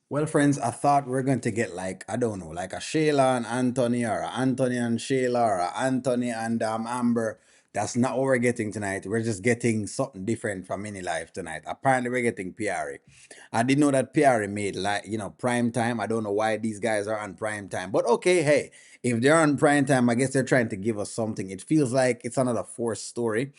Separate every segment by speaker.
Speaker 1: Well, friends, I thought we are going to get like, I don't know, like a Shayla and Anthony or a Anthony and Shayla or a Anthony and Amber. That's not what we're getting tonight. We're just getting something different from Mini Life tonight. Apparently, we're getting Piarry. I didn't know that Piarry made like, prime time. I don't know why these guys are on prime time. But okay, hey, if they're on prime time, I guess they're trying to give us something. It feels like it's another forced story.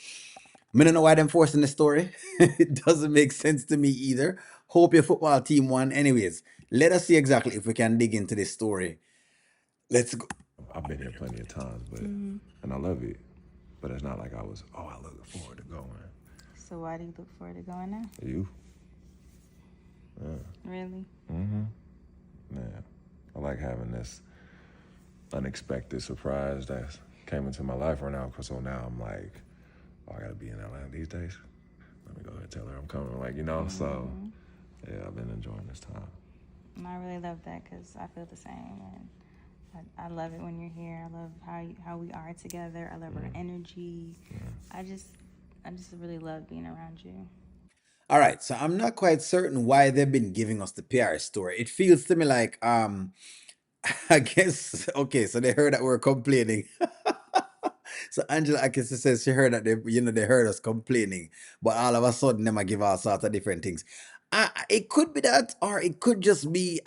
Speaker 1: I don't know why they're forcing the story. It doesn't make sense to me either. Hope your football team won. Anyways, let us see exactly if we can dig into this story. Let's go.
Speaker 2: I've been here plenty of times, but and I love it. But it's not like I was. Oh, I look forward to going.
Speaker 3: So why do you look forward to going now?
Speaker 2: You,
Speaker 3: Really?
Speaker 2: man, I like having this unexpected surprise that came into my life right now. Cause so now I'm like, oh, I gotta be in Atlanta these days. Let me go ahead and tell her I'm coming. So yeah, I've been enjoying this time.
Speaker 3: And I really love that because I feel the same. And I love it when you're here. I love how we are together. I love our energy. I just I just really love being around you.
Speaker 1: All right, so I'm not quite certain why they've been giving us the PR story. It feels to me like I guess okay, so they heard that we're complaining. So Angela I guess says she heard that they heard us complaining, but all of a sudden they might give all sorts of different things. It could be that, or it could just be.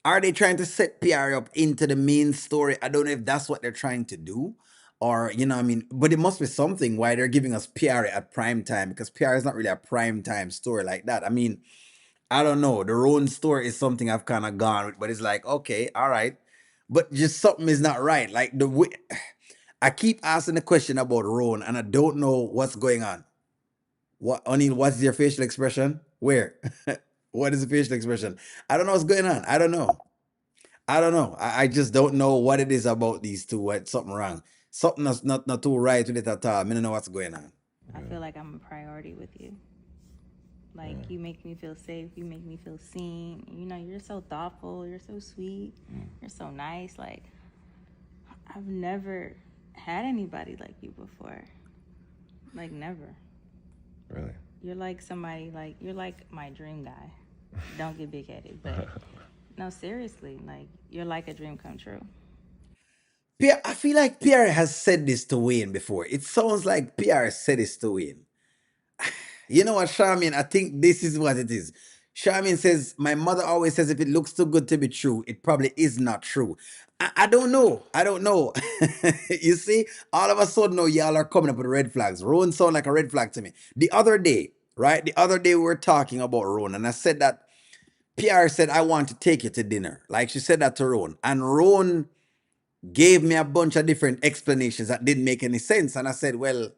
Speaker 1: Are they trying to set PR up into the main story? I don't know if that's what they're trying to do, or what I mean. But it must be something why they're giving us PR at prime time, because PR is not really a prime time story like that. I mean, I don't know. The Rone story is something I've kind of gone with, but it's like, okay, all right. But just something is not right. Like the way I keep asking the question about Rone and I don't know what's going on. What O'Neill, what's your facial expression? Where? What is the facial expression? I don't know what's going on. I don't know. I don't know. I just don't know what it is about these two. What something wrong. Something that's not too right with it at all. I don't know what's going on.
Speaker 3: I feel like I'm a priority with you. Like you make me feel safe. You make me feel seen. You're so thoughtful. You're so sweet. You're so nice. Like I've never had anybody like you before. Like never.
Speaker 2: Really.
Speaker 3: You're like somebody like you're like my dream guy. Don't get big headed, but no, seriously, like you're like a dream come true.
Speaker 1: Pierre, I feel like Pierre has said this to Wayne before. It sounds like Pierre said this to Wayne. You know what, Charmin? I think this is what it is. Charmin says, my mother always says if it looks too good to be true, it probably is not true. I don't know. I don't know. You see, all of a sudden now y'all are coming up with red flags. Rowan sound like a red flag to me. The other day, right? The other day we were talking about Rowan, and I said that PR said, I want to take you to dinner. Like she said that to Rowan. And Rowan gave me a bunch of different explanations that didn't make any sense. And I said, well,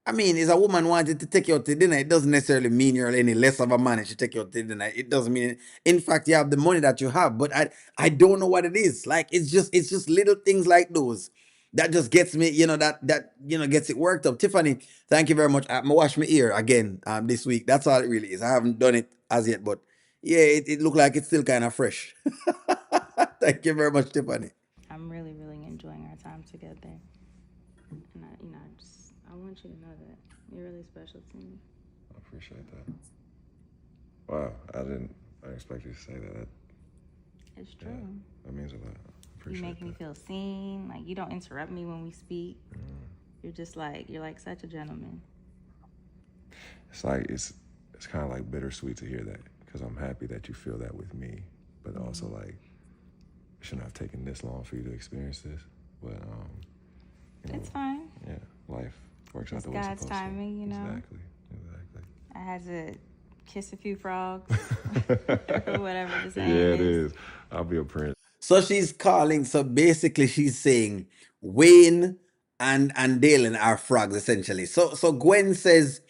Speaker 1: I mean, if a woman wanted to take you out to dinner, it doesn't necessarily mean you're any less of a man if she take you out to dinner. It doesn't mean, in fact, you have the money that you have. But I don't know what it is. Like it's just little things like those that just gets me, gets it worked up. Tiffany, thank you very much. I'm gonna wash my ear again this week. That's all it really is. I haven't done it as yet, but yeah, it looked like it's still kind of fresh. Thank you very much, Tiffany.
Speaker 3: I'm really, really enjoying our time together, and I want you to know that you're really special to me.
Speaker 2: I appreciate that. Wow, I didn't expect you to say that.
Speaker 3: It's
Speaker 2: Yeah,
Speaker 3: true.
Speaker 2: that means a lot. I
Speaker 3: You
Speaker 2: appreciate
Speaker 3: make me
Speaker 2: that.
Speaker 3: feel seen. Like you don't interrupt me when we speak. You're like such a gentleman.
Speaker 2: It's like it's kind of like bittersweet to hear that because I'm happy that you feel that with me, but also like it shouldn't have taken this long for you to experience this. But you know,
Speaker 3: It's fine.
Speaker 2: yeah, life works out
Speaker 3: It's
Speaker 2: the way it's
Speaker 3: God's
Speaker 2: supposed
Speaker 3: timing.
Speaker 2: Exactly, exactly.
Speaker 3: I had to kiss a few frogs or whatever the
Speaker 2: Yeah,
Speaker 3: saying
Speaker 2: it
Speaker 3: is.
Speaker 2: is. I'll be a prince.
Speaker 1: So she's calling. So basically, she's saying Wayne and Dalen are frogs essentially. So Gwen says,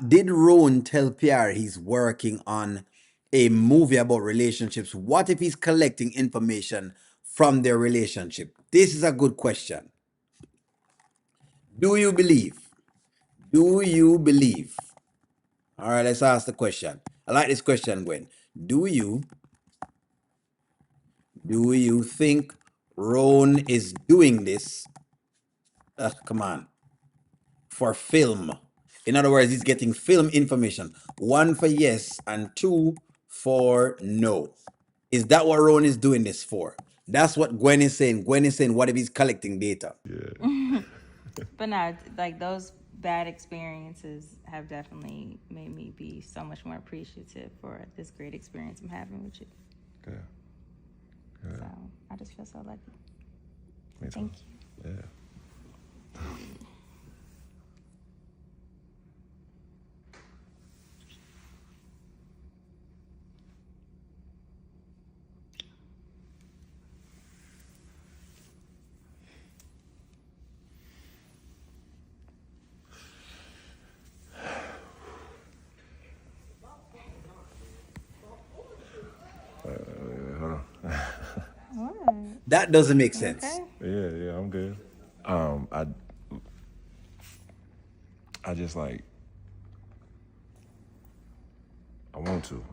Speaker 1: "Did Rone tell Pierre he's working on a movie about relationships? What if he's collecting information from their relationship?" This is a good question. Do you believe? Do you believe? All right, let's ask the question. I like this question, Gwen. Do you do you think Rone is doing this? Come on, for film. In other words, he's getting film information. One for yes, and two for no. Is that what Ron is doing this for? That's what Gwen is saying. Gwen is saying, what if he's collecting data?
Speaker 2: Yeah.
Speaker 3: But no, like those bad experiences have definitely made me be so much more appreciative for this great experience I'm having with you.
Speaker 2: Yeah.
Speaker 3: So I just feel so lucky.
Speaker 2: Me too.
Speaker 3: Thank you.
Speaker 2: Yeah. Hold on.
Speaker 3: What?
Speaker 1: That doesn't make
Speaker 3: You
Speaker 1: sense.
Speaker 3: okay?
Speaker 2: Yeah, I'm good. I just like I want to,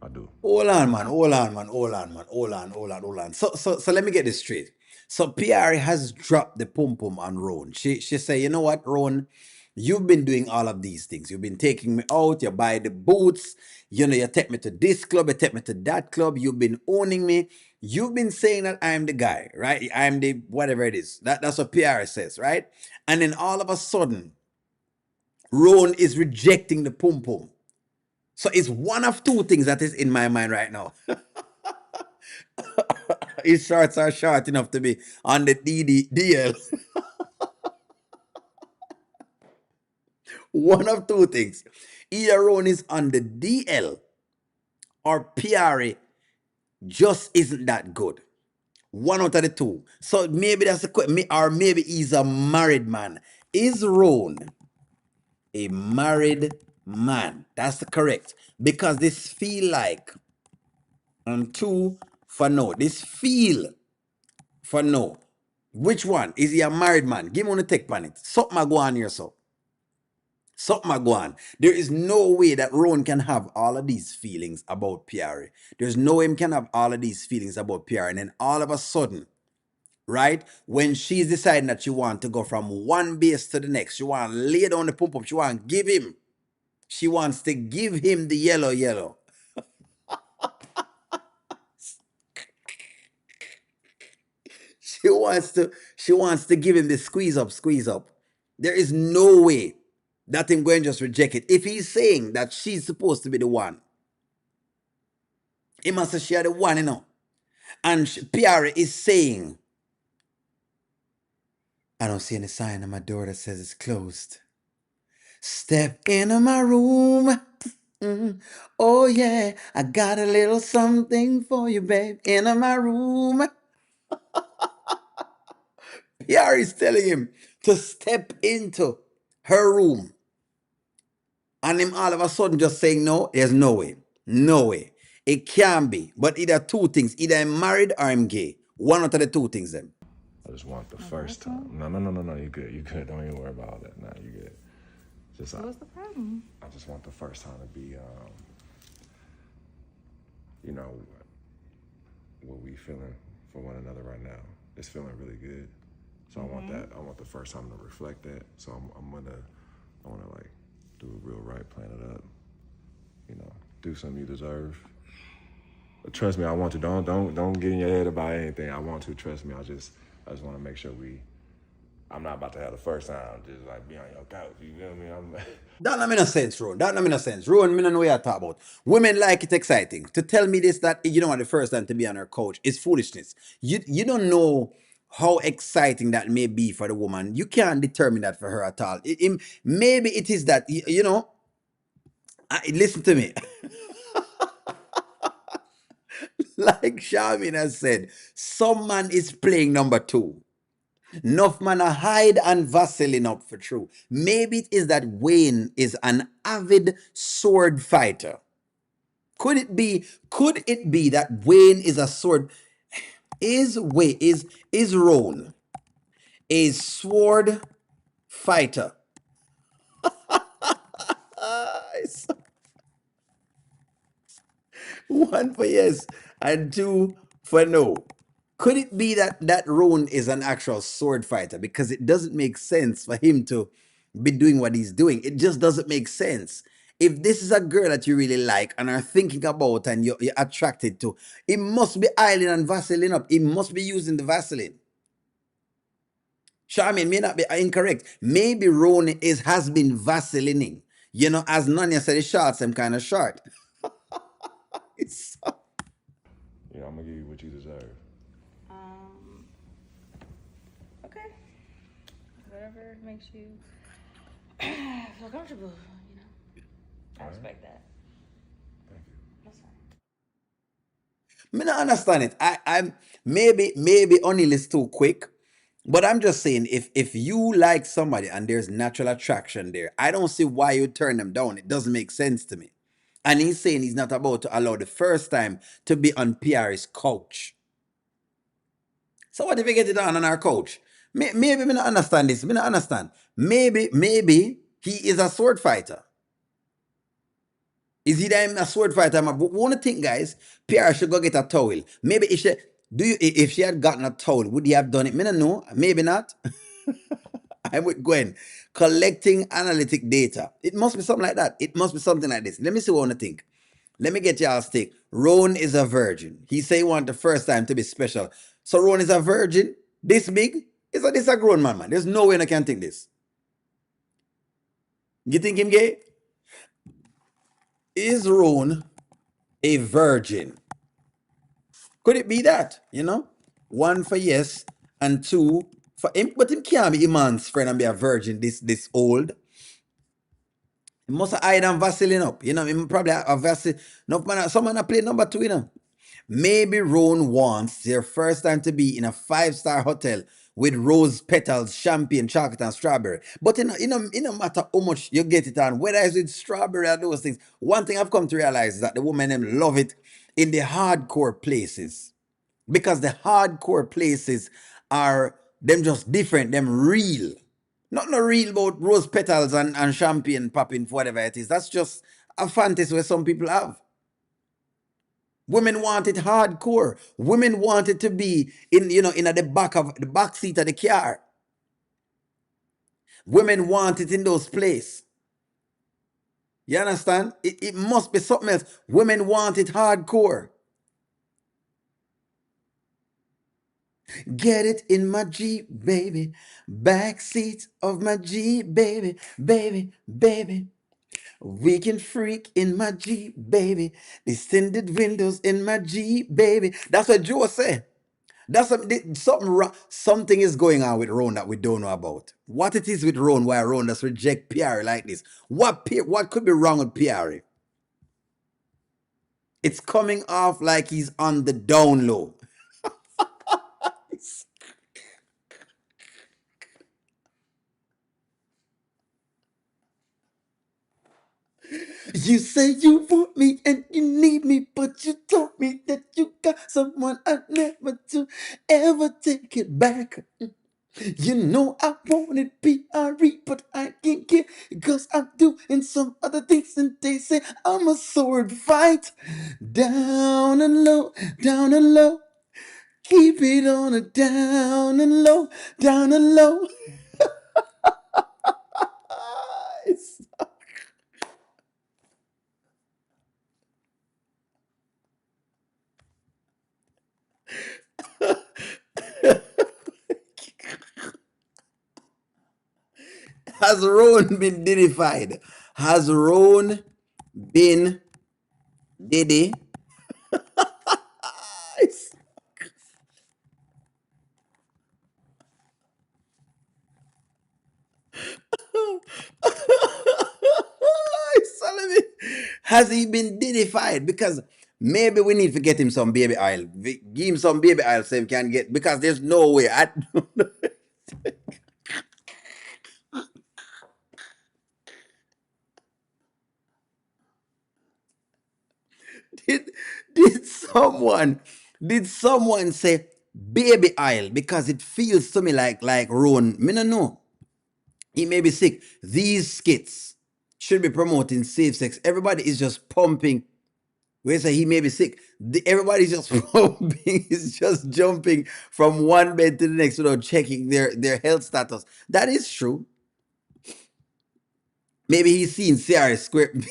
Speaker 2: I do.
Speaker 1: Hold on, man. Hold on, man. Hold on, man. Hold on, hold on, hold on. So let me get this straight. So Piarry has dropped the pum pum on Rone. She say, you know what, Rone, you've been doing all of these things. You've been taking me out. You buy the boots. You know, you take me to this club. You take me to that club. You've been owning me. You've been saying that I'm the guy, right? I'm the whatever it is. That's what Piarry says, right? And then all of a sudden, Rone is rejecting the pum pum. So it's one of two things that is in my mind right now. His shorts are short enough to be on the DL. One of two things. Either Ron is on the DL or Piarry just isn't that good. One out of the two. So maybe that's the or maybe he's a married man. Is Ron a married man? That's the correct. Because this feel like two for no. This feel for no. Which one? Is he a married man? Give me on the take on it. Something I go on here, so. Something I go on. There is no way that Ron can have all of these feelings about Piarry. There's no way him can have all of these feelings about Piarry. And then all of a sudden, right, when she's deciding that she want to go from one base to the next, she want to lay down the pump up, she want to give him. She wants to give him the yellow, yellow. She wants to give him the squeeze up, squeeze up. There is no way that him going to just reject it. If he's saying that she's supposed to be the one, he must have shared the one, you know. And Piarry is saying, I don't see any sign on my door that says it's closed. Step into my room. Oh yeah, I got a little something for you, babe. Into my room. Piarry is telling him to step into her room. And him all of a sudden just saying no, there's no way. No way. It can be. But either two things. Either I'm married or I'm gay. One out of the two things then.
Speaker 2: I just want the
Speaker 3: The
Speaker 2: first
Speaker 3: first one?
Speaker 2: time. No. You good. You good. Don't even worry about all that. Nah, you good. Just
Speaker 3: What was the problem?
Speaker 2: I just want the first time to be, you know, what we feeling for one another right now. It's feeling really good. So I want that. I want the first time to reflect that. So I wanna like do it real right, plan it up. You know, do something you deserve. But trust me, I want to. Don't get in your head about anything. I want to. Trust me. I just want to make sure I'm not about to have the first time just like be on your couch. You feel me?
Speaker 1: That not make no sense, Ron. That not make no sense. Ron, me no know what you talk about. Women like it exciting. To tell me this, that you don't want the first time to be on her couch is foolishness. You don't know how exciting that may be for the woman. You can't determine that for her at all. Maybe it is that, listen to me. Like Charmin has said, some man is playing number two. Enough man a hide and Vaseline up for true. Maybe it is that Wayne is an avid sword fighter. Could it be that Wayne is a sword is Rone a sword fighter? One for yes and two for no. Could it be that Rone is an actual sword fighter? Because it doesn't make sense for him to be doing what he's doing. It just doesn't make sense. If this is a girl that you really like and are thinking about and you're attracted to, it must be ironing and Vaseline up. It must be using the Vaseline. Charmin may not be incorrect. Maybe Rone has been Vaselining. You know, as Nanya said, the shorts them kind of short. It's
Speaker 2: Yeah, I'm gonna give you what you deserve.
Speaker 3: Um, okay. Whatever makes you feel comfortable, you know. I
Speaker 2: All right.
Speaker 3: respect that.
Speaker 2: Thank you.
Speaker 3: That's fine.
Speaker 1: me not understand it. I'm maybe O'Neill is too quick. But I'm just saying, if you like somebody and there's natural attraction there, I don't see why you turn them down. It doesn't make sense to me. And he's saying he's not about to allow the first time to be on Piarry's couch. So what if we get it on our couch? Maybe me not understand this. Me not understand. Maybe he is a sword fighter. Is he that a sword fighter? But one thing, guys, Pierre should go get a towel. Maybe if she had gotten a towel, would he have done it? Me not know. Maybe not. I'm with Gwen. Collecting analytic data. It must be something like that. It must be something like this. Let me see what I want to think. Let me get y'all's take. Rone is a virgin. He say he want the first time to be special. So Rone is a virgin? This big? This a grown man, man. There's no way I can think this. You think him gay? Is Rone a virgin? Could it be that? You know? One for yes, and two for him. But him can't be a man's friend and be a virgin this old. He must have hide and Vaseline up. You know, him probably a Vaseline. No, man, someone play number two, you know. Maybe Rone wants their first time to be in a five-star hotel with rose petals, champagne, chocolate, and strawberry. But it no matter how much you get it on, whether it's with strawberry or those things, one thing I've come to realize is that the women them love it in the hardcore places. Because the hardcore places are them just different, them real. Not no real about rose petals and champagne popping for whatever it is. That's just a fantasy where some people have. Women want it hardcore. Women want it to be in the back seat of the car. Women want it in those places. You understand? It must be something else. Women want it hardcore. Get it in my Jeep, baby. Back seat of my Jeep, baby, baby, baby. We can freak in my Jeep, baby. Extended windows in my Jeep, baby. That's what Joe said. That's something wrong. Something is going on with Rone that we don't know about. What it is with Rone, why Rone does reject Piarry like this? What could be wrong with Piarry? It's coming off like he's on the down low. You say you want me and you need me, but you told me that you got someone I never to ever take it back. You know I wanted PRE, but I can't get because I'm doing some other things, and they say I'm a sword fight. Down and low, down and low. Keep it on a down and low, down and low. Has Rone been deified? Has Rone been Diddy? Solomon, has he been deified? Because maybe we need to get him some baby oil. Give him some baby oil so he can get, because there's no way. I don't know. Did, did someone say baby oil? Because it feels to me like Ron. Me no know. He may be sick. These skits should be promoting safe sex. Everybody is just pumping. We say he may be sick. Everybody's just pumping, is just jumping from one bed to the next without checking their health status. That is true. Maybe he's seen CR script.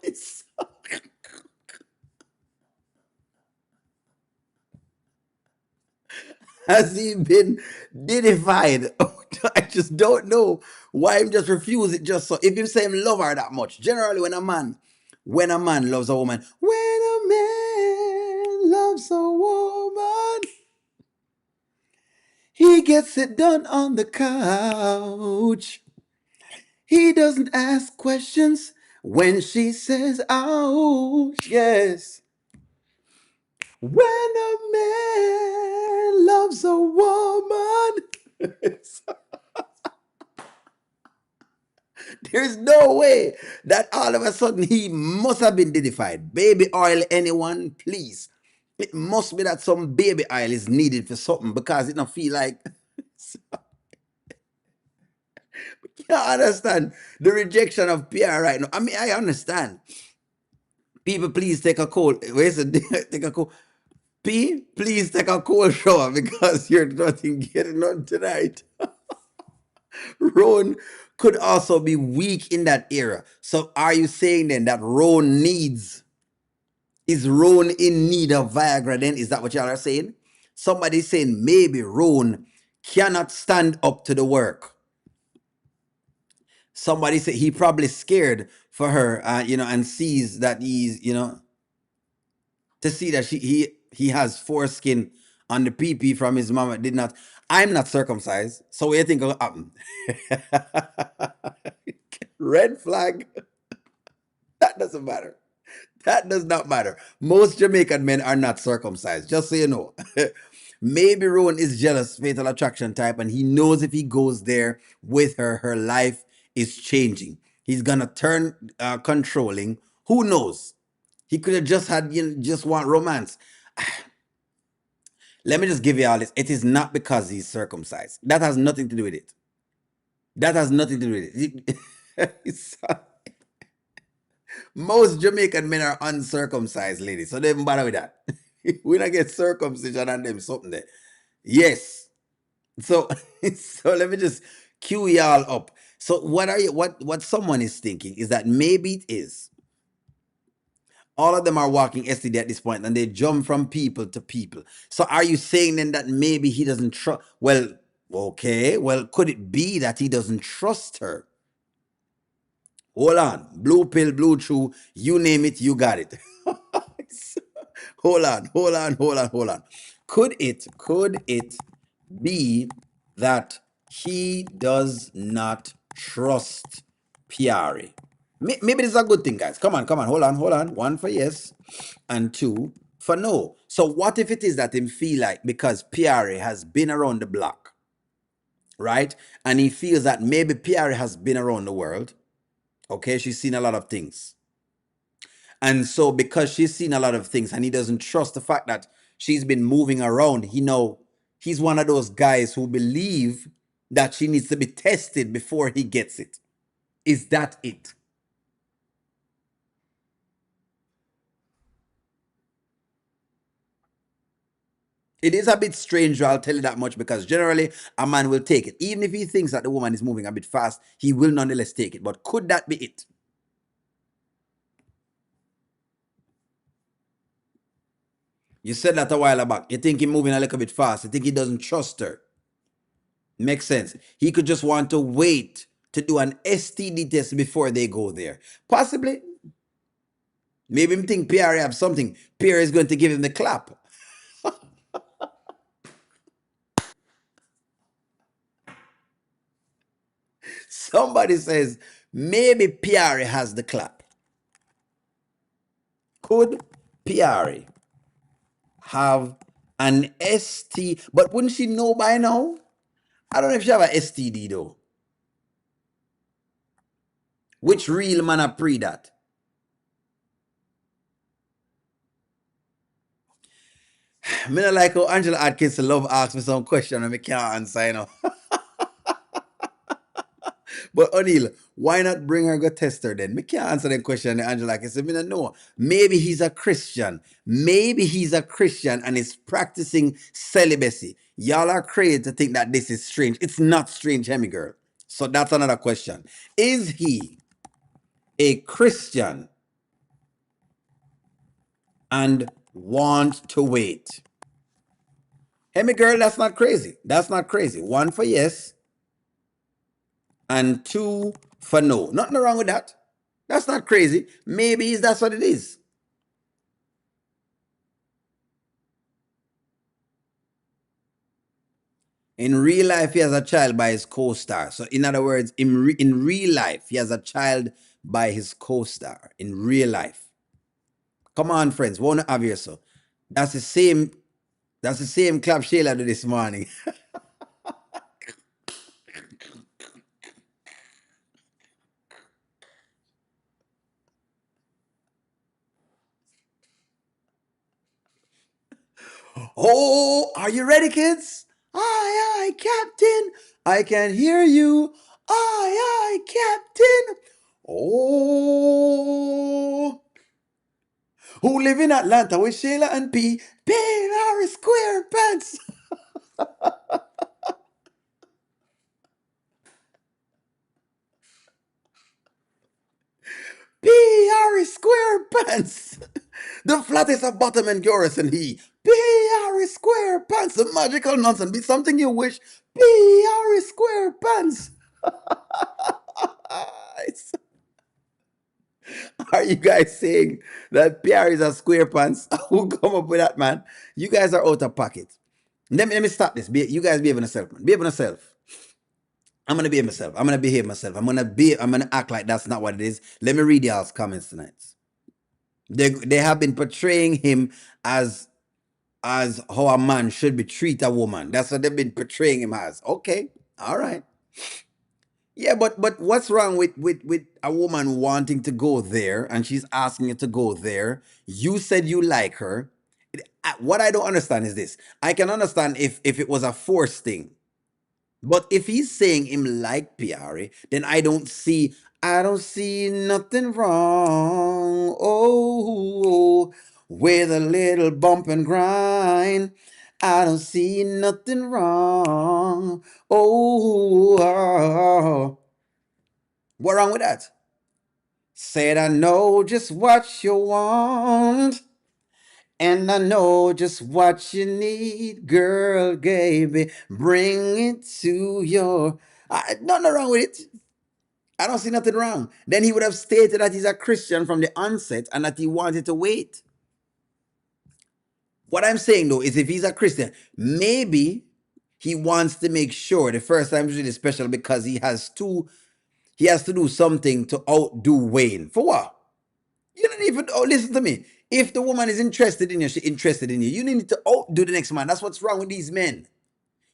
Speaker 1: It's- Has he been deified? I just don't know why him just refuse it just so. If him say him love her that much, generally when a man loves a woman, when a man loves a woman, he gets it done on the couch. He doesn't ask questions when she says ouch. Yes. When a man loves a woman, there's no way that all of a sudden he must have been deified. Baby oil, anyone, please. It must be that some baby oil is needed for something because it don't feel like. You understand the rejection of PR right now. I mean, I understand. People, please take a cold. Where's the take a cold? P, please take a cold shower because you're nothing getting on tonight. Rone could also be weak in that era. So are you saying then that Rone needs, is Rone in need of Viagra then? Is that what y'all are saying? Somebody's saying maybe Rone cannot stand up to the work. Somebody said he probably scared for her, and sees that he's, to see that he has foreskin on the PP from his mama did not. I'm not circumcised, so what do you think will happen? Red flag. That doesn't matter. That does not matter. Most Jamaican men are not circumcised, just so you know. Maybe Rowan is jealous, fatal attraction type, and he knows if he goes there with her, her life is changing. He's gonna turn controlling. Who knows? He could have just had, just want romance. Let me just give you all this. It is not because he's circumcised. That has nothing to do with it. That has nothing to do with it. Most Jamaican men are uncircumcised, ladies. So they don't bother with that. We don't get circumcision on them something there. Yes. So so let me just cue y'all up. So what someone is thinking is that maybe it is. All of them are walking STD at this point and they jump from people to people. So are you saying then that maybe he doesn't trust? Well, okay. Well, could it be that he doesn't trust her? Hold on. Blue pill, blue chew, you name it, you got it. Hold on. Could it be that he does not trust Piarry? Maybe this is a good thing, guys. Come on, hold on. One for yes, and two for no. So what if it is that him feel like because Piarry has been around the block, right? And he feels that maybe Piarry has been around the world. Okay, she's seen a lot of things. And so because she's seen a lot of things and he doesn't trust the fact that she's been moving around, he's one of those guys who believe that she needs to be tested before he gets it. Is that it? It is a bit strange, I'll tell you that much, because generally a man will take it. Even if he thinks that the woman is moving a bit fast, he will nonetheless take it. But could that be it? You said that a while back. You think he's moving a little bit fast. You think he doesn't trust her. Makes sense. He could just want to wait to do an STD test before they go there. Possibly. Maybe him think Piarry have something. Piarry is going to give him the clap. Somebody says maybe Piarry has the clap. Could Piarry have an ST? But wouldn't she know by now? I don't know if she have a STD though. Which real man a pre that? Me not like how Angela Atkins love ask me some question and me can't answer, But O'Neill, why not bring her go test her then? Me can't answer the question. Angela Atkins said, me not know. Maybe he's a Christian. Maybe he's a Christian and is practicing celibacy. Y'all are crazy to think that this is strange. It's not strange, Hemi girl. So that's another question. Is he a Christian and want to wait? Hey, me girl, that's not crazy. That's not crazy. One for yes and two for no. Nothing wrong with that. That's not crazy. Maybe that's what it is. In real life, he has a child by his co-star. So, in other words, in real life, he has a child by his co-star. In real life, come on, friends, won't have yourself. That's the same. That's the same clap Sheila did this morning. Oh, are you ready, kids? Aye, aye, Captain. I can hear you. Aye, aye, Captain. Oh, who live in Atlanta with Sheila and P? Piarry Square Pants. Piarry Square Pants. The flattest of bottom and Joris and he. Piarry Square Pants. The magical nonsense. Be something you wish. Piarry Square Pants. Are you guys saying that Pierre is a square pants? Who come up with that, man? You guys are out of pocket. Let me stop this. You guys behave yourself, man. Behave yourself. I'm gonna behave myself. I'm gonna behave myself. I'm gonna act like that's not what it is. Let me read y'all's comments tonight. They have been portraying him as how a man should be treat a woman. That's what they've been portraying him as. Okay. All right. Yeah, but what's wrong with a woman wanting to go there and she's asking you to go there? You said you like her. What I don't understand is this. I can understand if it was a forced thing. But if he's saying him like Piari, then I don't see nothing wrong. Oh, with a little bump and grind. I don't see nothing wrong. Oh, what wrong with that? Said I know just what you want. And I know just what you need, girl, baby. Bring it to your. Nothing wrong with it. I don't see nothing wrong. Then he would have stated that he's a Christian from the onset and that he wanted to wait. What I'm saying though is if he's a Christian, maybe he wants to make sure the first time is really special because he has to do something to outdo Wayne. For what? You don't even listen to me. If the woman is interested in you, she's interested in you. You need to outdo the next man. That's what's wrong with these men.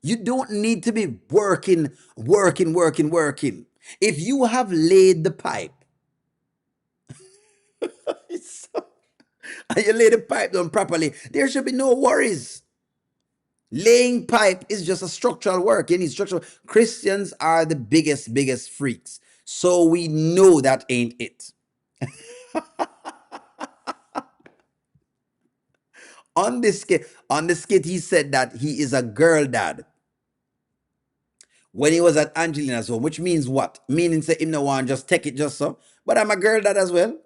Speaker 1: You don't need to be working, working, working, working. If you have laid the pipe, and you lay the pipe down properly, there should be no worries. Laying pipe is just a structural work. You need structural. Christians are the biggest freaks. So we know that ain't it. On the skit, he said that he is a girl dad when he was at Angelina's home, which means what? Meaning say him no one just take it just so. But I'm a girl dad as well.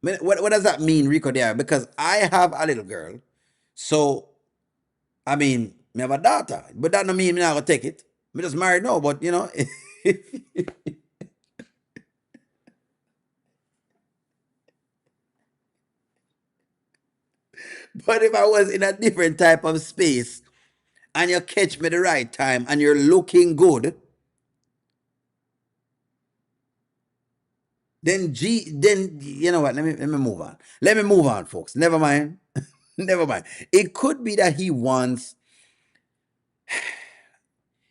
Speaker 1: What does that mean, Rico? There, because I have a little girl, so I mean, me have a daughter, but that don't mean me not gonna take it. Me just married now, but but if I was in a different type of space and you catch me the right time and you're looking good, then you know what? Let me move on. Let me move on, folks. Never mind. Never mind. It could be that he wants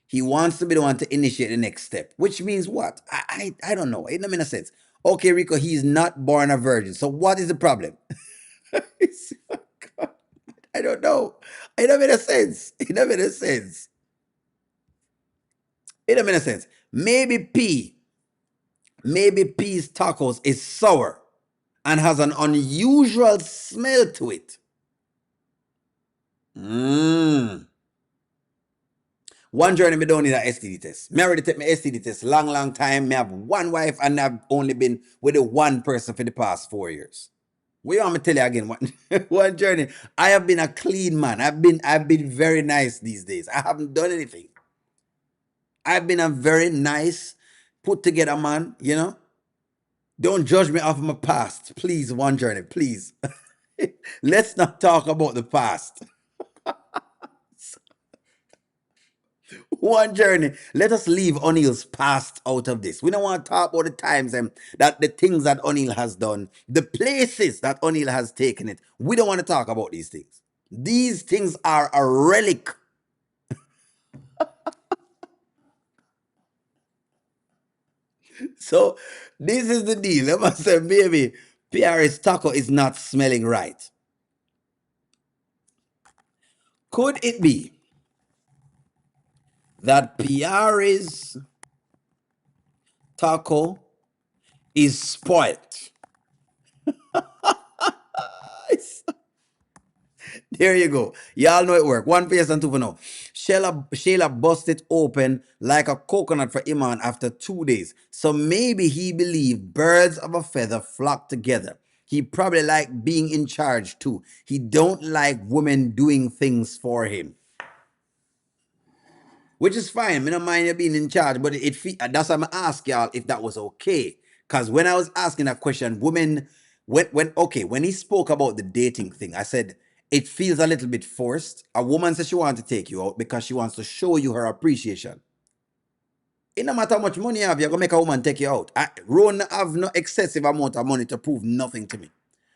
Speaker 1: to be the one to initiate the next step, which means what? I don't know. It doesn't make sense. Okay, Rico, he's not born a virgin. So what is the problem? I don't know. It doesn't make sense. It doesn't make sense. It doesn't make sense. Maybe P's tacos is sour and has an unusual smell to it. Mm. One journey, me don't need a STD test. Me already take my STD test long, long time. Me have one wife and I've only been with the one person for the past 4 years. We want me tell you again one, one journey. I have been a clean man. I've been very nice these days. I haven't done anything. I've been a very nice, put together man, you know. Don't judge me off of my past. Please, one journey, please. Let's not talk about the past. One journey. Let us leave O'Neill's past out of this. We don't want to talk about the times and that the things that O'Neill has done, the places that O'Neill has taken it. We don't want to talk about these things. These things are a relic. So this is the deal. I must say, maybe Piarry's taco is not smelling right. Could it be that Piarry's taco is spoiled? There you go. Y'all know it work. One face and two for now. Shayla bust it open like a coconut for Iman after 2 days. So maybe he believed birds of a feather flock together. He probably like being in charge too. He don't like women doing things for him. Which is fine. Me don't mind you being in charge, but that's why I'm ask y'all if that was okay. Because when I was asking that question, women, when he spoke about the dating thing, I said it feels a little bit forced. A woman says she wants to take you out because she wants to show you her appreciation. It no matter how much money you have, you're gonna make a woman take you out. Rone have no excessive amount of money to prove nothing to me.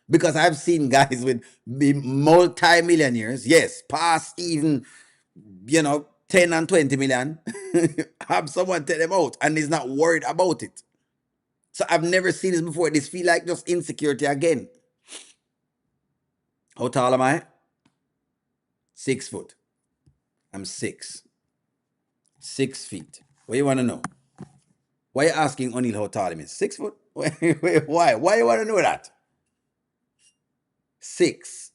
Speaker 1: Because I've seen guys with multi-millionaires, yes, past even, 10 and 20 million, have someone take them out and is not worried about it. So I've never seen this before. This feel like just insecurity again. How tall am I? 6 foot. I'm 6 feet. What you want to know? Why are you asking O'Neill how tall he is? 6 foot? Why? Why you want to know that? 6.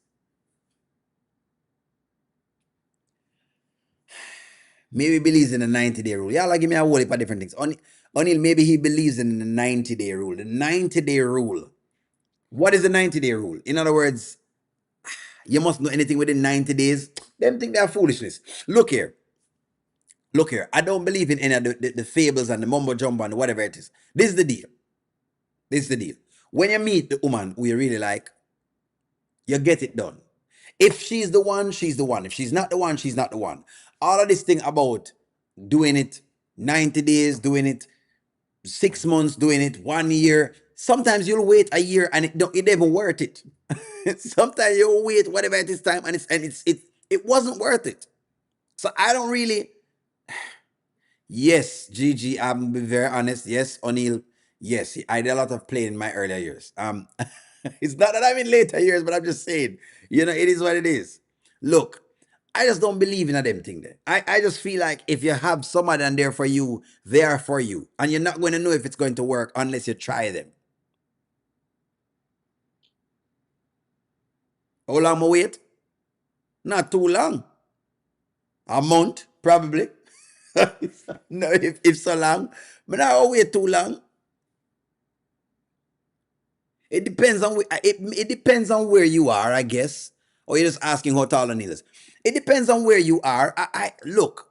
Speaker 1: Maybe believes in the 90-day rule. Y'all give me a whole heap of different things. O'Neill, maybe he believes in the 90-day rule. The 90-day rule. What is the 90-day rule? In other words, you must know anything within 90 days. Them think they're foolishness. Look here. Look here. I don't believe in any of the fables and the mumbo jumbo and whatever it is. This is the deal. This is the deal. When you meet the woman who you really like, you get it done. If she's the one, she's the one. If she's not the one, she's not the one. All of this thing about doing it 90 days, doing it 6 months, doing it 1 year. Sometimes you'll wait a year and it even worth it. Sometimes you'll wait whatever it is time and it wasn't worth it. So I don't really. Yes, Gigi, I'm be very honest. Yes, O'Neill. Yes, I did a lot of playing in my earlier years. It's not that I'm in later years, but I'm just saying, it is what it is. Look, I just don't believe in a them thing there. I just feel like if you have somebody and there for you, they are for you. And you're not going to know if it's going to work unless you try them. How long will wait? Not too long. A month, probably. No, if so long. But not wait too long. It depends on it depends on where you are, I guess. Or you're just asking how tall O'Neill is. It depends on where you are. I look,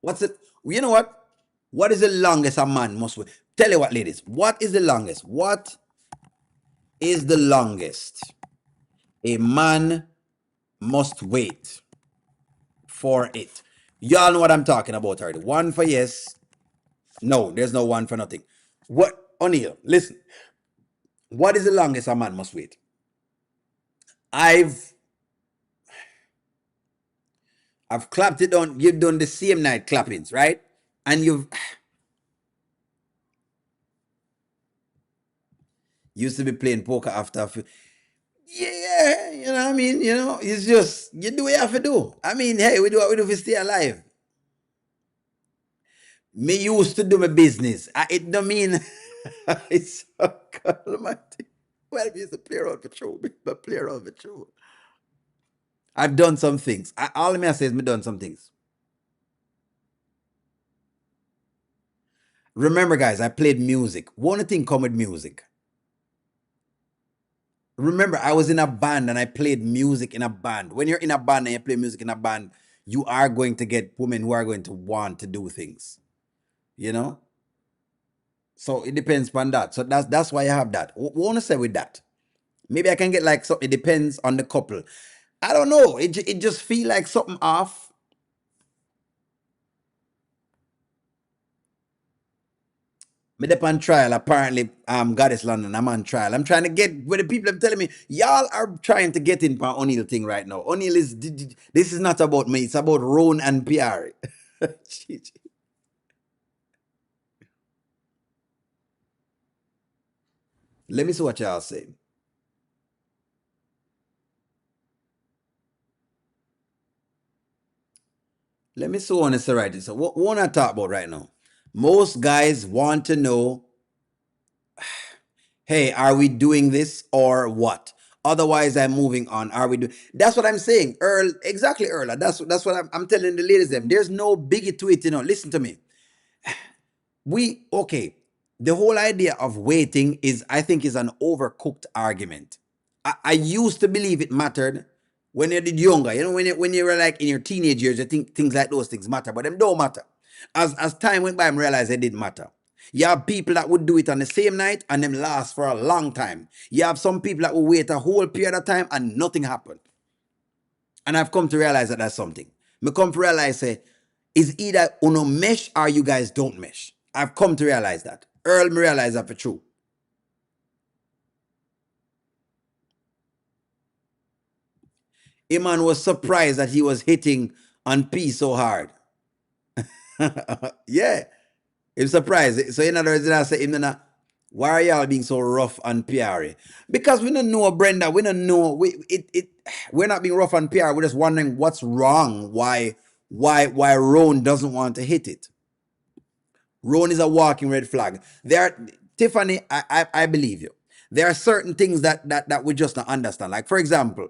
Speaker 1: what's it? You know what? What is the longest a man must wait? Tell you what, ladies. What is the longest? What is the longest a man must wait for it? Y'all know what I'm talking about already. One for yes. No, there's no one for nothing. What, O'Neill, listen. What is the longest a man must wait? I've clapped it on. You've done the same night clappings, right? And you've used to be playing poker after a few. Yeah, you know what I mean? It's just, you do what you have to do. I mean, hey, we do what we do to stay alive. Me used to do my business. It don't mean it's so almighty. Well, we used to play around for true. But play around for true. I've done some things. All I say is me done some things. Remember, guys, I played music. One thing come with music. Remember, I was in a band and I played music in a band. When you're in a band and you play music in a band, you are going to get women who are going to want to do things, you know? So it depends on that. So that's why I have that. What want to say with that? Maybe I can get like something. It depends on the couple. I don't know. It just feel like something off. Me dep on trial. Apparently, Goddess London. I'm on trial. I'm trying to get where the people are telling me y'all are trying to get in for O'Neill thing right now. O'Neill is this is not about me. It's about Rone and Piarry. Let me see what y'all say. Let me see what I say right. So what want to talk about right now? Most guys want to know, hey, are we doing this or what? Otherwise, I'm moving on. Are we doing? That's what I'm saying, Earl. Exactly, Earl. That's what I'm telling the ladies. Them. There's no biggie to it. Listen to me. Okay, the whole idea of waiting is, I think, is an overcooked argument. I used to believe it mattered when you're younger. When you were like in your teenage years, you think things like those things matter, but them don't matter. As time went by, I realized it didn't matter. You have people that would do it on the same night and them last for a long time. You have some people that will wait a whole period of time and nothing happened. And I've come to realize that that's something. Me come to realize, say, is either uno mesh or you guys don't mesh. I've come to realize that. Earl me realize that for true. Iman was surprised that he was hitting on P so hard. Yeah. I'm surprised. So in other words, I say, why are y'all being so rough on Piarry? Because we don't know Brenda. We don't know. We're not being rough on Piarry. We're just wondering what's wrong. Why Rone doesn't want to hit it. Rone is a walking red flag. Tiffany, I believe you. There are certain things that we just don't understand. Like, for example,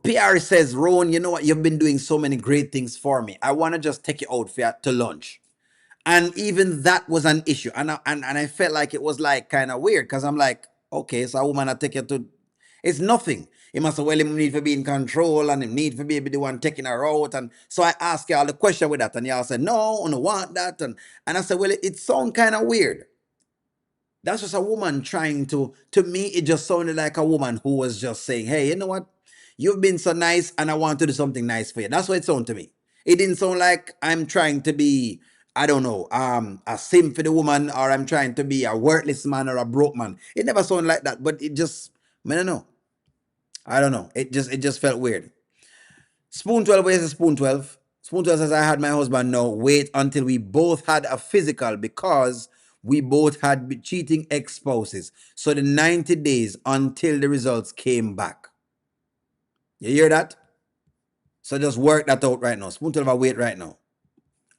Speaker 1: PR says, Rone, you know what? You've been doing so many great things for me. I want to just take you out to lunch. And even that was an issue. And I felt like it was like kind of weird because I'm like, okay, so a woman I take you to, it's nothing. He must have, well, him need to be in control and him need to be the one taking her out. And so I asked y'all the question with that. And y'all said, no, I don't want that. And I said, well, it sounds kind of weird. That's just a woman trying to me, it just sounded like a woman who was just saying, hey, you know what? You've been so nice and I want to do something nice for you. That's what it sounded to me. It didn't sound like I'm trying to be, I don't know, a sim for the woman, or I'm trying to be a worthless man or a broke man. It never sounded like that, but it just, I don't know. I don't know. It just felt weird. Spoon 12, where's the Spoon 12? Spoon 12 says, I had my husband now wait until we both had a physical because we both had cheating ex spouses. So the 90 days until the results came back. You hear that? So just work that out right now. Spoon 12, I wait right now.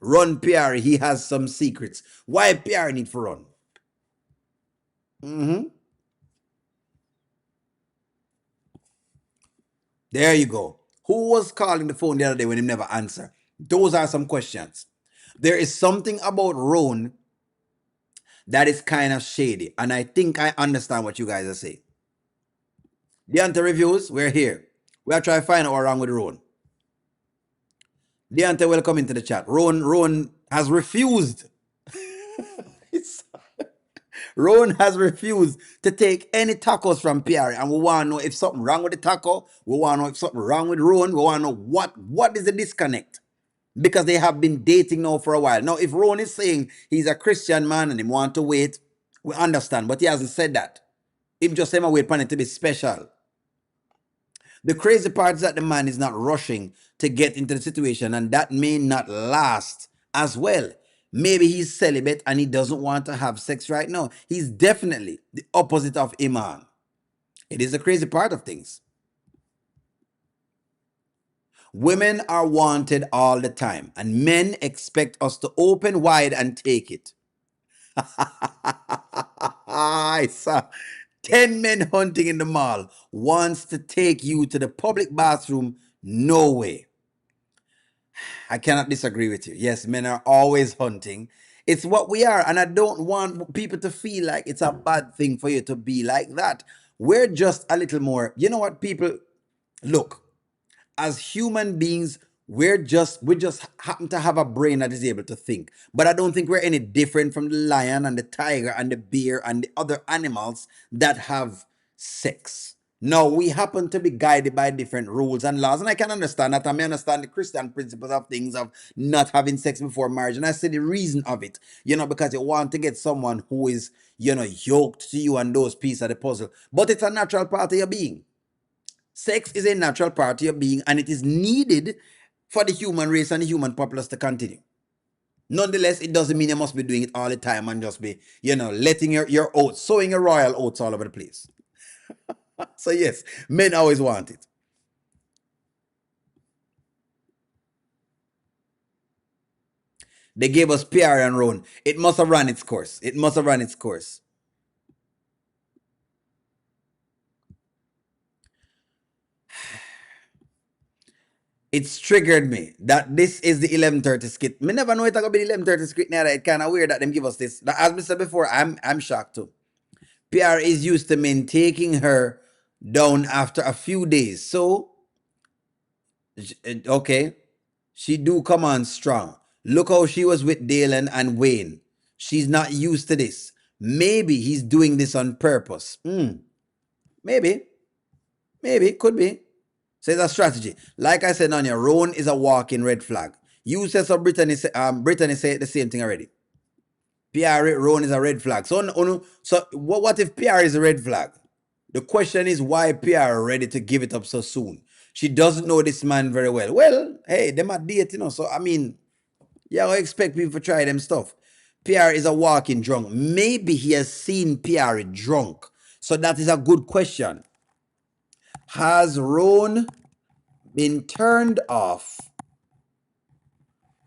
Speaker 1: Run Piarry, he has some secrets. Why Piarry need for run? There you go. Who was calling the phone the other day when he never answered? Those are some questions. There is something about Rone that is kind of shady. And I think I understand what you guys are saying. Deontay reviews, we're here. We are trying to find out what's wrong with Rone. Deontay, welcome into the chat. Rone has refused. Rone has refused to take any tacos from Piarry, and we want to know if something wrong with the taco. We want to know if something wrong with Rone. We want to know what is the disconnect, because they have been dating now for a while. Now, if Rone is saying he's a Christian man and he want to wait, we understand, but he hasn't said that. Him just saying wait for it to be special. The crazy part is that the man is not rushing to get into the situation, and that may not last as well. Maybe he's celibate and he doesn't want to have sex right now. He's definitely the opposite of Iman. It is the crazy part of things. Women are wanted all the time, and men expect us to open wide and take it. I saw. 10 men hunting in the mall wants to take you to the public bathroom. No way. I cannot disagree with you. Yes, men are always hunting. It's what we are. And I don't want people to feel like it's a bad thing for you to be like that. We're just a little more, you know what, people, look, as human beings, we just happen to have a brain that is able to think. But I don't think we're any different from the lion and the tiger and the bear and the other animals that have sex. No, we happen to be guided by different rules and laws, and I can understand that. I may understand the Christian principles of things of not having sex before marriage, and I see the reason of it. Because you want to get someone who is, yoked to you and those pieces of the puzzle. But it's a natural part of your being. Sex is a natural part of your being, and it is needed for the human race and the human populace to continue. Nonetheless, it doesn't mean you must be doing it all the time and just be, letting your oats, sowing your royal oats all over the place. So yes, men always want it. They gave us Piarry and Rone. It must have run its course. It must have run its course. It's triggered me that this is the 11:30 skit. Me never know it gonna be the 11:30 skit now. It's kind of weird that them give us this. As I said before, I'm shocked too. PR is used to men taking her down after a few days. So, okay, she do come on strong. Look how she was with Dalen and Wayne. She's not used to this. Maybe he's doing this on purpose. Maybe. Maybe. Could be. So it's a strategy. Like I said, Nanya, Rone is a walking red flag. You said so, Brittany said the same thing already. PR Rone is a red flag. So, so what if PR is a red flag? The question is why PR ready to give it up so soon? She doesn't know this man very well. Well, hey, them are dating, so I mean, yeah, I expect people to try them stuff. PR is a walking drunk. Maybe he has seen PR drunk. So that is a good question. Has Rone been turned off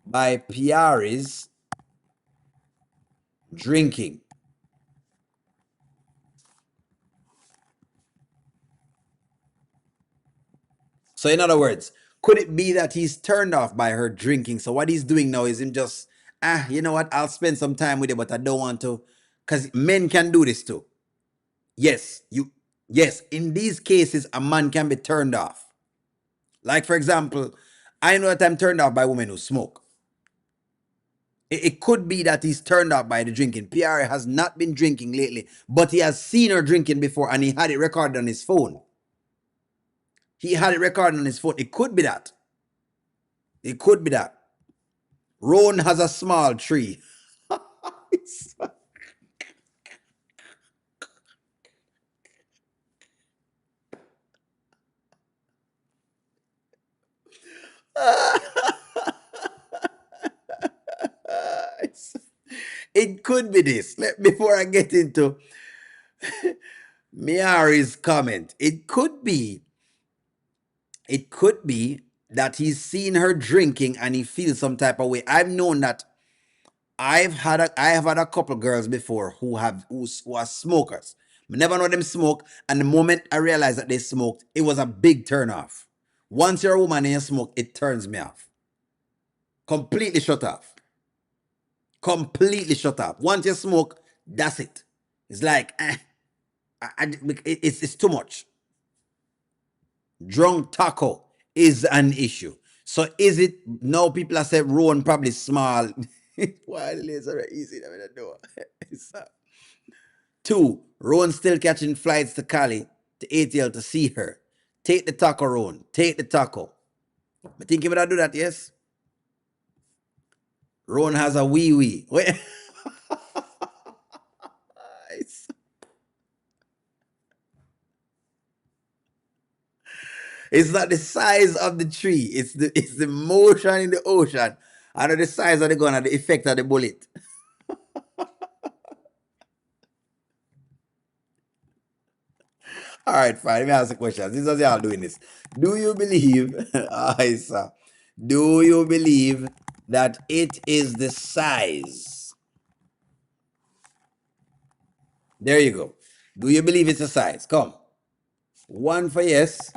Speaker 1: by Piarry's drinking? So, in other words, could it be that he's turned off by her drinking? So, what he's doing now is him just, you know what? I'll spend some time with you, but I don't want to. Because men can do this too. Yes, yes, in these cases, a man can be turned off. Like, for example, I know that I'm turned off by women who smoke. It could be that he's turned off by the drinking. Piarry has not been drinking lately, but he has seen her drinking before and he had it recorded on his phone. He had it recorded on his phone. It could be that. It could be that. Rone has a small tree. It could be this. Before I get into Miari's comment, it could be that he's seen her drinking and he feels some type of way. I've known that I have had a couple girls before who are smokers. I never know them smoke, and the moment I realized that they smoked, it was a big turn off. Once you're a woman and you smoke, it turns me off. Completely shut off. Completely shut off. Once you smoke, that's it. It's like, it's too much. Drunk taco is an issue. So is it now? People are saying Rowan probably small. Why the ladies are easy? I mean, I know. Two, Rowan still catching flights to Cali to ATL to see her. Take the taco, Rowan. Take the taco. I think you better do that, yes? Rowan has a wee wee. Wait. It's not the size of the tree. It's the motion in the ocean. And the size of the gun and the effect of the bullet. All right, fine. Let me ask the question. This is y'all doing this. Do you believe, Isa, do you believe that it is the size? There you go. Do you believe it's a size? Come. One for yes,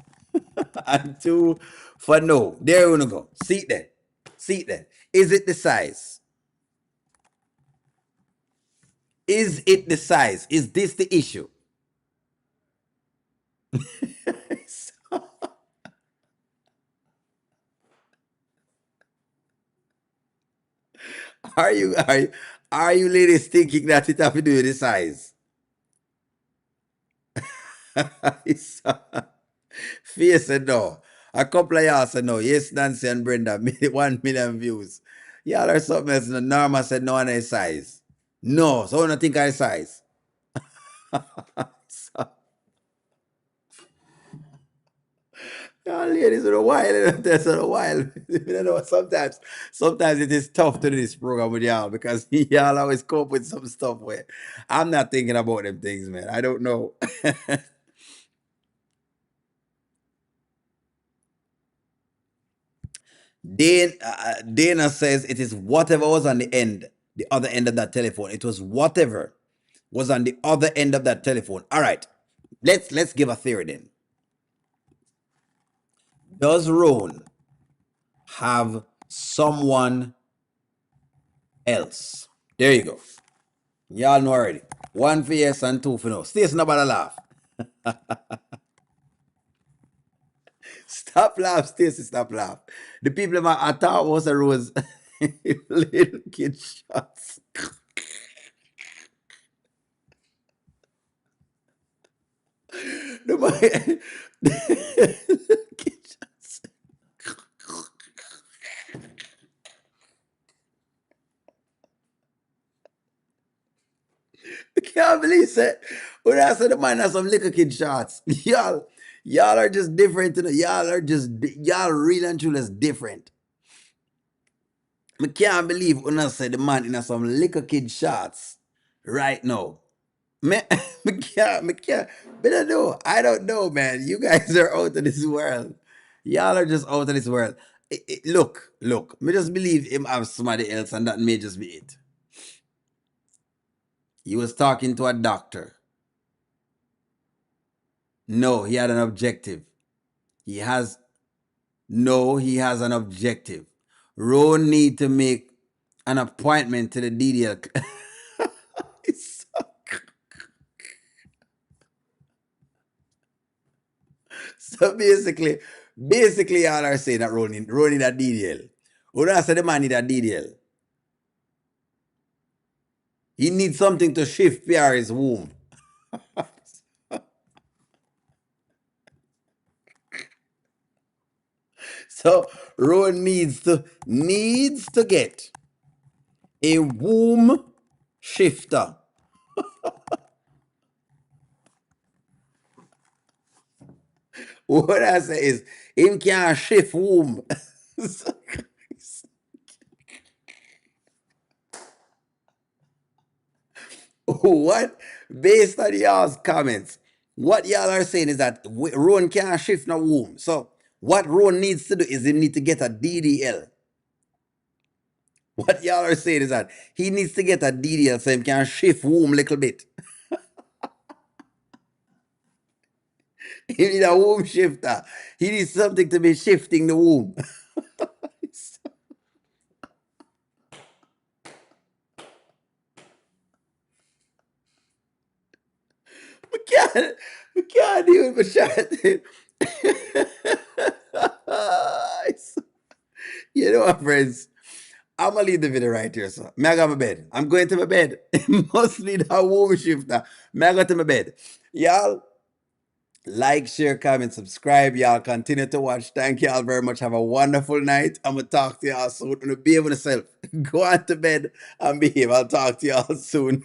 Speaker 1: and two for no. There we go. See it then. See it then. Is it the size? Is it the size? Is this the issue? Are you are you, are you ladies thinking that it have to do with the size? Fear said no. A couple of y'all said no. Yes, Nancy and Brenda, 1 million views. Y'all are something else. Norma said no on his size. No, so I don't think I size. Y'all ladies are wild. That's a while. You know, sometimes it is tough to do this program with y'all because y'all always cope with some stuff where I'm not thinking about them things, man. I don't know. Dana says it is whatever was on the other end of that telephone. It was whatever was on the other end of that telephone. All right, let's give a theory then. Does Rone have someone else? There you go. Y'all know already. One for yes and two for no. Stacey, nobody laugh. Stop laugh, Stacey, stop laugh. The people I thought was a rose little kid shots. The boy, kid shots. I can't believe it. When I said the man has some liquor kid shots, y'all are just different. Y'all real and truly is different. I can't believe when I said the man in some liquor kid shots right now. Man, me can't, but I don't know, man. You guys are out of this world. Y'all are just out of this world. Look, me just believe him have somebody else, and that may just be it. He was talking to a doctor. No, he had an objective. He has no, he has an objective. Rone need to make an appointment to the DDL. So basically, y'all are saying that Rone need a DDL. Who don't say the man need a DDL? He needs something to shift Piarry's womb. So Rone needs to get a womb shifter. What I say is him can shift womb. What? Based on y'all's comments, what y'all are saying is that Ron can't shift no womb. So what Ron needs to do is he need to get a DDL. What y'all are saying is that he needs to get a DDL so he can shift womb a little bit. He need a womb shifter. He needs something to be shifting the womb. we can't do it, but you know what, friends? I'm gonna leave the video right here, so may I go to my bed. I'm going to my bed. It must need a womb shifter. May I go to my bed? Y'all like, share, comment, subscribe. Y'all continue to watch. Thank y'all very much. Have a wonderful night. I'm gonna talk to y'all soon. Behave with yourself. Go on to bed and behave. I'll talk to y'all soon.